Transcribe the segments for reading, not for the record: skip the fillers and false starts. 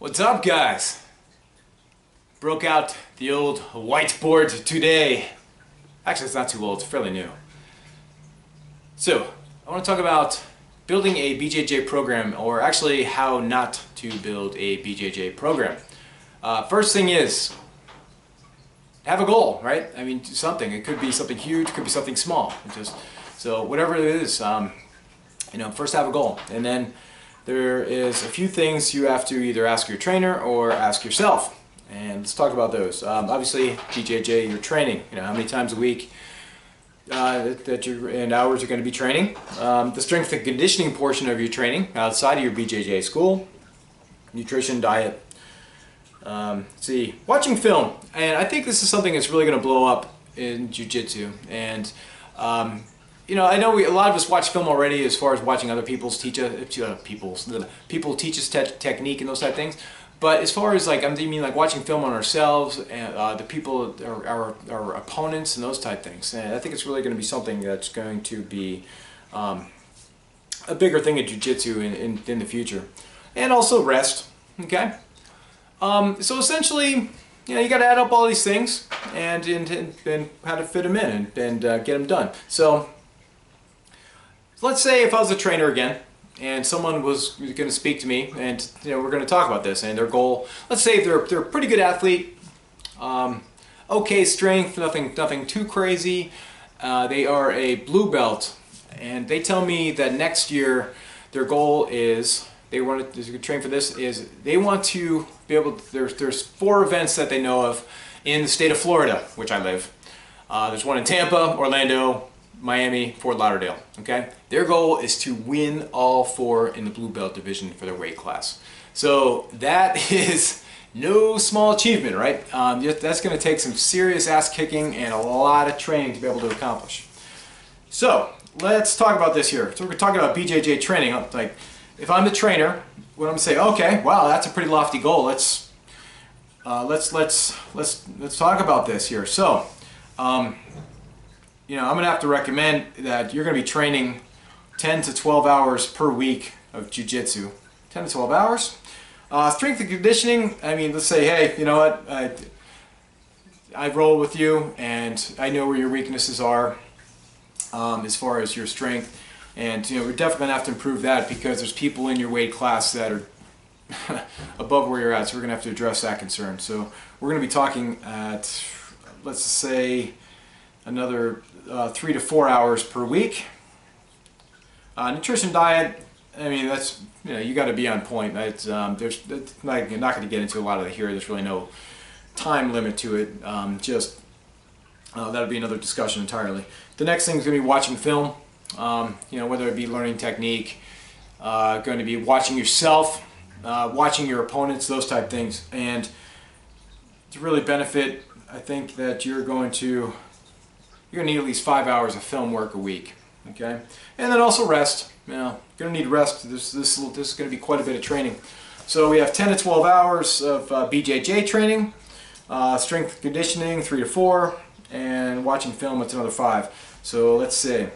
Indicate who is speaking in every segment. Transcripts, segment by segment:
Speaker 1: What's up, guys? Broke out the old whiteboard today. Actually, it's not too old, it's fairly new. So, I want to talk about building a BJJ program, or actually how not to build a BJJ program. First thing is, have a goal, right? I mean, do something. It could be something huge, it could be something small. So whatever it is, first have a goal. And then there is a few things you have to either ask your trainer or ask yourself. And let's talk about those. Obviously, BJJ, you're training. How many times a week that you're in hours you're going to be training. The strength and conditioning portion of your training outside of your BJJ school. Nutrition, diet. See, watching film. And I think this is something that's really going to blow up in Jiu-Jitsu. And I know a lot of us watch film already as far as watching other people teach us technique and those type of things. But as far as like watching film on ourselves and the people, our opponents and those type things. And I think it's really going to be something that's going to be a bigger thing in Jiu-Jitsu in the future. And also rest, okay? So essentially, you got to add up all these things and how to fit them in and get them done. So let's say if I was a trainer again and someone was going to speak to me and we're going to talk about this and their goal, let's say they're a pretty good athlete, okay strength, nothing too crazy, they are a blue belt, and they tell me that next year their goal is they want to train for this, is they want to be able to, there's 4 events that they know of in the state of Florida, which I live. There's one in Tampa, Orlando, Miami, Fort Lauderdale, okay? Their goal is to win all 4 in the blue belt division for their weight class. So that is no small achievement, right? That's going to take some serious ass kicking and a lot of training to be able to accomplish. So let's talk about this here. So we're talking about BJJ training. Like, if I'm the trainer, what I'm going to say, okay, wow, that's a pretty lofty goal. Let's talk about this here. So, I'm going to have to recommend that you're going to be training 10 to 12 hours per week of Jiu-Jitsu. 10 to 12 hours. Strength and conditioning, I mean, let's say, hey, you know what, I roll with you and I know where your weaknesses are as far as your strength. And we're definitely going to have to improve that because there's people in your weight class that are above where you're at, so we're going to have to address that concern. So we're going to be talking at, let's say, another 3 to 4 hours per week. Nutrition, diet, I mean, that's, you got to be on point. It's, you're not going to get into a lot of it here. There's really no time limit to it. That'll be another discussion entirely. The next thing is going to be watching film. Whether it be learning technique, going to be watching yourself, watching your opponents, those type things. And to really benefit, I think that you're going to need at least 5 hours of film work a week, okay? And then also rest. You're going to need rest. This is going to be quite a bit of training. So we have 10 to 12 hours of BJJ training, strength and conditioning 3 to 4, and watching film, it's another 5. So let's say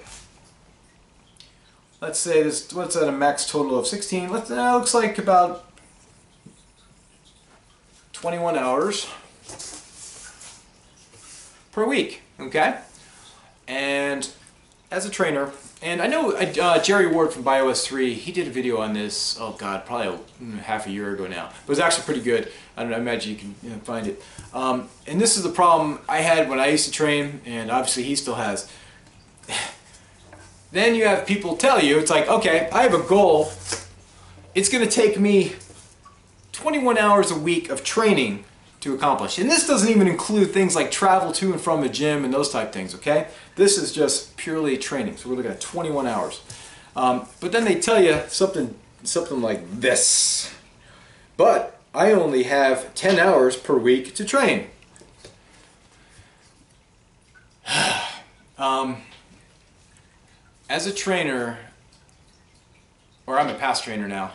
Speaker 1: this, what's at a max total of 16? Looks like about 21 hours per week, okay? And as a trainer, and I know Jerry Ward from BioS3, he did a video on this, oh god, probably half a year ago now. But it was actually pretty good. I imagine you can find it. And this is the problem I had when I used to train, and obviously he still has. Then you have people tell you, it's like, okay, I have a goal. It's going to take me 21 hours a week of training to accomplish. And this doesn't even include things like travel to and from the gym and those type things, okay? This is just purely training. So we're looking at 21 hours. But then they tell you something like this. But I only have 10 hours per week to train. As a trainer, or I'm a past trainer now,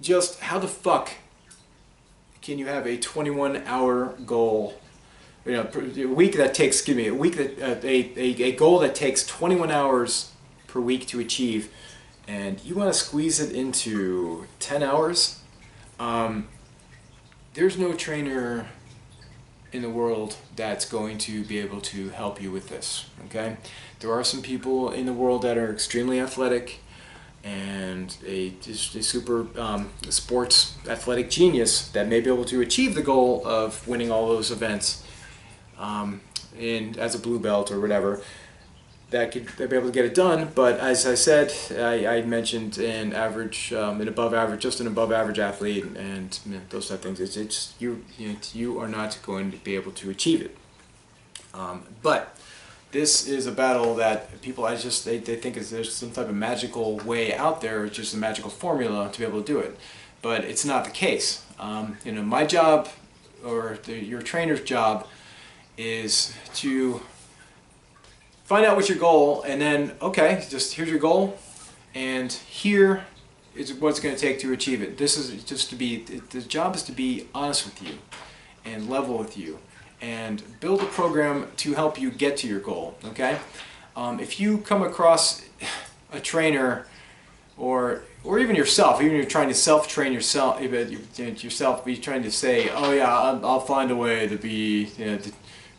Speaker 1: just how the fuck can you have a 21-hour goal? A week that takes, a goal that takes 21 hours per week to achieve, and you want to squeeze it into 10 hours, there's no trainer in the world that's going to be able to help you with this, okay? There are some people in the world that are extremely athletic and just a super sports athletic genius that may be able to achieve the goal of winning all those events as a blue belt or whatever. They'd be able to get it done, but as I said, I mentioned an average, an above average, just an above average athlete, and those type of things. You are not going to be able to achieve it. But this is a battle that people, they think there's some type of magical way out there, it's just a magical formula to be able to do it, but it's not the case. My job, or your trainer's job, is to find out what's your goal, and then, okay, just here's your goal, and here is what it's going to take to achieve it. This is just the job is to be honest with you, and level with you, and build a program to help you get to your goal, okay? If you come across a trainer, or even yourself, even if you're trying to self-train yourself, but you're trying to say, oh yeah, I'll find a way to be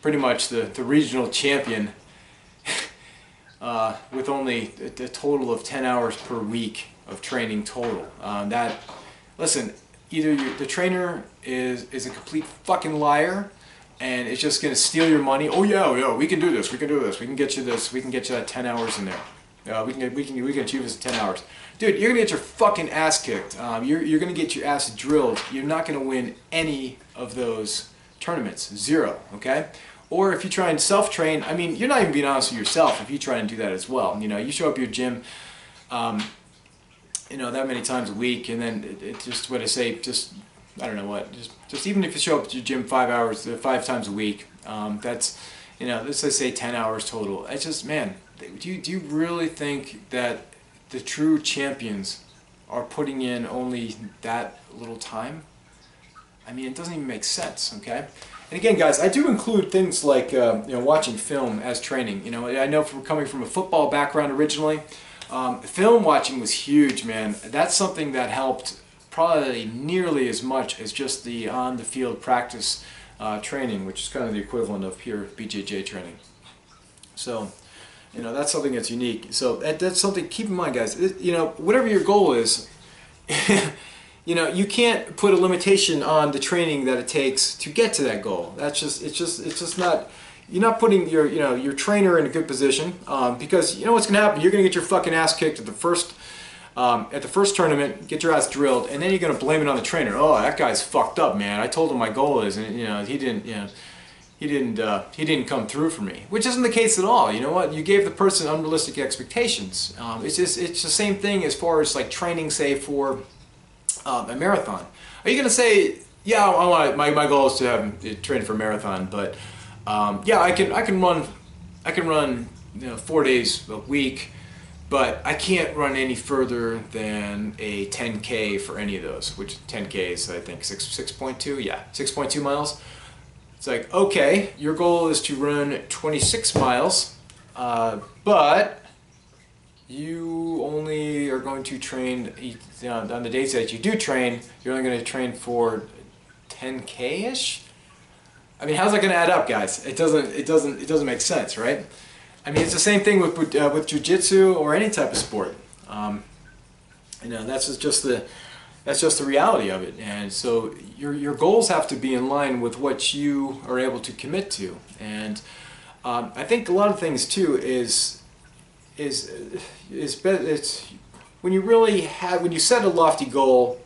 Speaker 1: pretty much the regional champion, with only a total of 10 hours per week of training total. Listen, either the trainer is a complete fucking liar and it's just going to steal your money. Oh yeah, we can do this, we can do this, we can get you this, we can get you that 10 hours in there. We can achieve this in 10 hours. Dude, you're going to get your fucking ass kicked. You're going to get your ass drilled. You're not going to win any of those tournaments. Zero, okay? Or if you try and self-train, I mean, you're not even being honest with yourself if you try and do that as well. You show up at your gym, that many times a week, and then it's just what I say, I don't know what, just even if you show up at your gym 5 times a week, that's, let's say 10 hours total. It's just, man, do you really think that the true champions are putting in only that little time? I mean, it doesn't even make sense, okay? And again, guys, I do include things like watching film as training. I know from coming from a football background originally, film watching was huge, man. That's something that helped probably nearly as much as just the on-the-field practice training, which is kind of the equivalent of pure BJJ training. So, that's something that's unique. So that's something, keep in mind, guys. Whatever your goal is, you can't put a limitation on the training that it takes to get to that goal. It's just not. You're not putting your trainer in a good position, because what's going to happen. You're going to get your fucking ass kicked at the first tournament, get your ass drilled, and then you're going to blame it on the trainer. Oh, that guy's fucked up, man. I told him my goal is, and he didn't come through for me, which isn't the case at all. You know what? You gave the person unrealistic expectations. It's the same thing as far as like training, say, for a marathon. Are you going to say, yeah, my goal is to have train for a marathon, but yeah, I can run 4 days a week, but I can't run any further than a 10K for any of those, which 10K is, I think, 6.2, yeah, 6.2 miles. It's like, okay, your goal is to run 26 miles, but you only are going to train, on the days that you do train, you're only going to train for 10K-ish? I mean, how's that going to add up, guys? It doesn't make sense, right? I mean, it's the same thing with Jiu Jitsu or any type of sport. That's just the reality of it. And so your goals have to be in line with what you are able to commit to. And I think a lot of things too is when you set a lofty goal,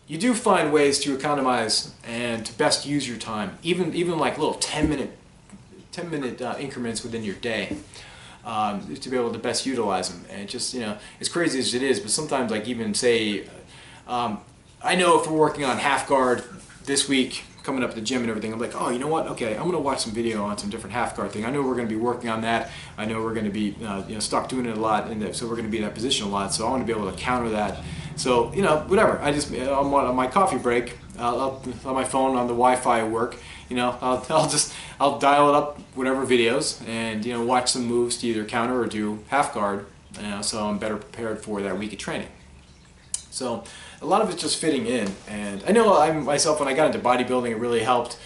Speaker 1: you do find ways to economize and to best use your time, even like little 10-minute increments within your day, to be able to best utilize them. And just, as crazy as it is, but sometimes, like, even say, I know if we're working on half guard this week, coming up to the gym and everything, I'm like, oh, you know what? Okay, I'm going to watch some video on some different half guard thing. I know we're going to be working on that. I know we're going to be stuck doing it a lot, and so we're going to be in that position a lot. So I want to be able to counter that. So whatever. On my coffee break, I'll on my phone on the Wi-Fi at work. I'll dial it up, whatever videos, and watch some moves to either counter or do half guard. so I'm better prepared for that week of training. So a lot of it's just fitting in, and I know myself, when I got into bodybuilding, it really helped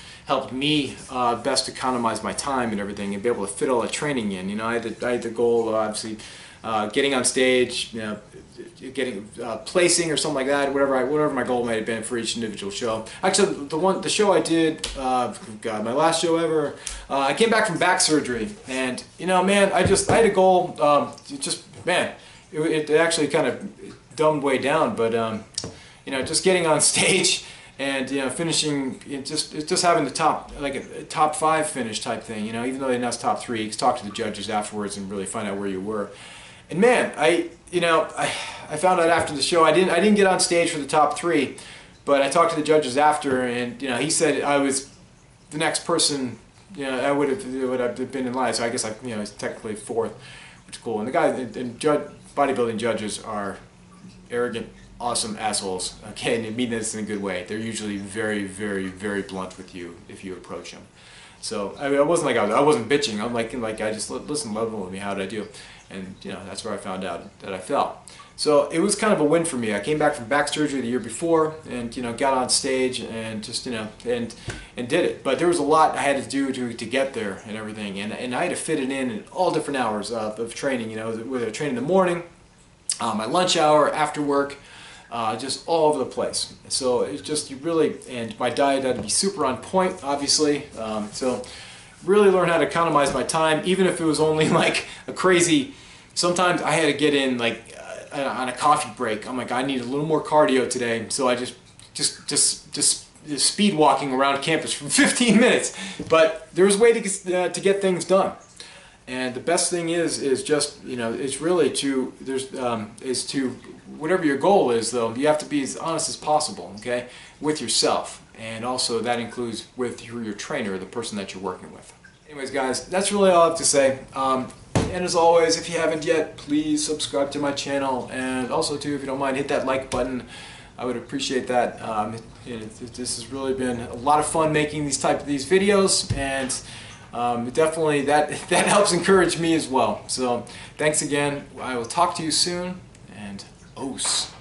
Speaker 1: me best economize my time and everything, and be able to fit all the training in. I had the goal of obviously getting on stage, getting placing or something like that, whatever my goal might have been for each individual show. Actually, the show I did, God, my last show ever, I came back from back surgery, and man, I had a goal. It actually kind of dumbed way down, but just getting on stage and finishing, just having the top 5 finish type thing. Even though they announced top 3, you can talk to the judges afterwards and really find out where you were. And man, I found out after the show, I didn't get on stage for the top 3, but I talked to the judges after, and he said I was the next person. I would have been in line. So I guess I was technically 4th, which is cool. And the guy and bodybuilding judges are arrogant, awesome assholes. Okay, and they mean this in a good way. They're usually very, very, very blunt with you if you approach them. So I wasn't like I wasn't bitching. I'm like I just listen, level with me. How did I do? And that's where I found out that I fell. So it was kind of a win for me. I came back from back surgery the year before, and got on stage and just and did it. But there was a lot I had to do to get there and everything, and I had to fit it in all different hours of training. Whether I train in the morning, my lunch hour, after work, just all over the place. So it's just and my diet had to be super on point, obviously. So really learn how to economize my time, even if it was only like a crazy. Sometimes I had to get in on a coffee break. I'm like, I need a little more cardio today, so I just speed walking around campus for 15 minutes. But there's a way to get things done. And the best thing is just it's really is to whatever your goal is, though, you have to be as honest as possible, okay, with yourself, and also that includes with your trainer, the person that you're working with. Anyways, guys, that's really all I have to say. And as always, if you haven't yet, please subscribe to my channel, and also too, if you don't mind, hit that like button. I would appreciate that. This has really been a lot of fun making these videos, and definitely that helps encourage me as well. So thanks again. I will talk to you soon, and os.